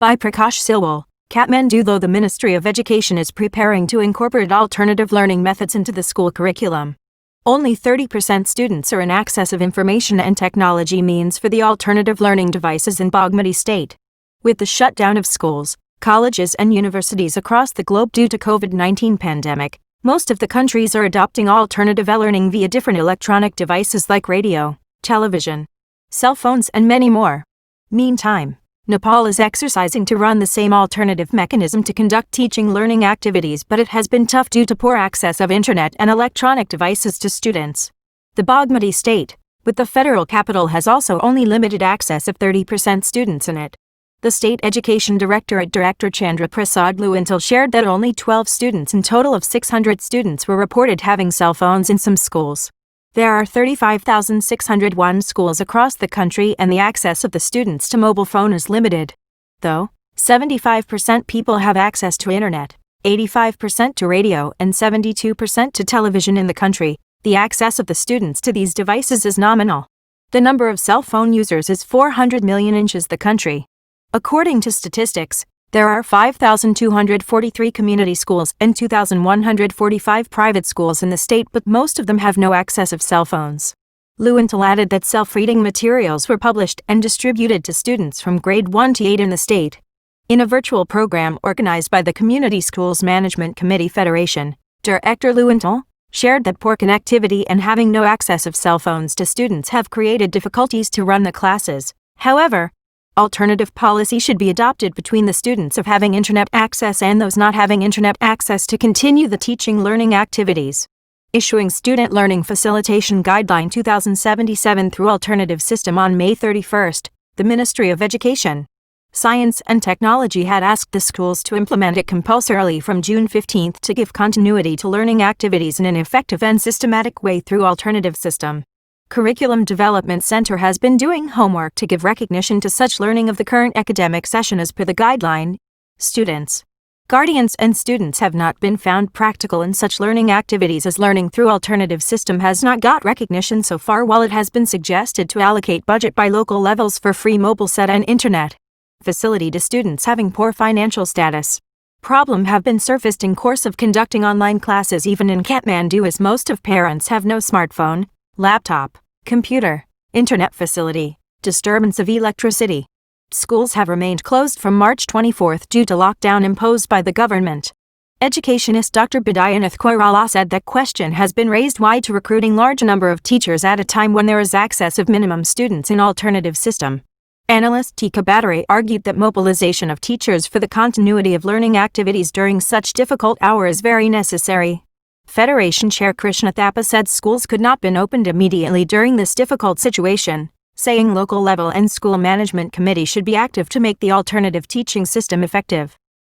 By Prakash Silwal, Kathmandu. Though the Ministry of Education is preparing to incorporate alternative learning methods into the school curriculum, only 30% students are in access of information and technology means for the alternative learning devices in Bagmati State. With the shutdown of schools, colleges and universities across the globe due to COVID-19 pandemic, most of the countries are adopting alternative learning via different electronic devices like radio, television, cell phones and many more. Meantime, Nepal is exercising to run the same alternative mechanism to conduct teaching learning activities, but it has been tough due to poor access of internet and electronic devices to students. The Bagmati State, with the federal capital, has also only limited access of 30% students in it. The State Education Directorate Director Chandra Prasad Luintal shared that only 12 students in total of 600 students were reported having cell phones in some schools. There are 35,601 schools across the country and the access of the students to mobile phone is limited. Though, 75% people have access to internet, 85% to radio and 72% to television in the country, the access of the students to these devices is nominal. The number of cell phone users is 400 million in the country. According to statistics, there are 5,243 community schools and 2,145 private schools in the state, but most of them have no access of cell phones. Luintal added that self-reading materials were published and distributed to students from grade 1 to 8 in the state. In a virtual program organized by the Community Schools Management Committee Federation, Director Luintal shared that poor connectivity and having no access of cell phones to students have created difficulties to run the classes. However, alternative policy should be adopted between the students of having internet access and those not having internet access to continue the teaching learning activities. Issuing Student Learning Facilitation Guideline 2077 through Alternative System on May 31, the Ministry of Education, Science and Technology had asked the schools to implement it compulsorily from June 15 to give continuity to learning activities in an effective and systematic way through alternative system. Curriculum Development Center has been doing homework to give recognition to such learning of the current academic session as per the guideline. Students, guardians and students have not been found practical in such learning activities as learning through alternative system has not got recognition so far, while it has been suggested to allocate budget by local levels for free mobile set and internet facility to students having poor financial status. Problem have been surfaced in course of conducting online classes even in Kathmandu, as most of parents have no smartphone, laptop, computer, internet facility, disturbance of electricity. Schools have remained closed from March 24 due to lockdown imposed by the government. Educationist Dr. Bidayanath Koirala said that question has been raised why to recruiting large number of teachers at a time when there is access of minimum students in alternative system. Analyst Tika Battery argued that mobilization of teachers for the continuity of learning activities during such difficult hour is very necessary. Federation Chair Krishna Thapa said schools could not been opened immediately during this difficult situation, saying local level and school management committee should be active to make the alternative teaching system effective.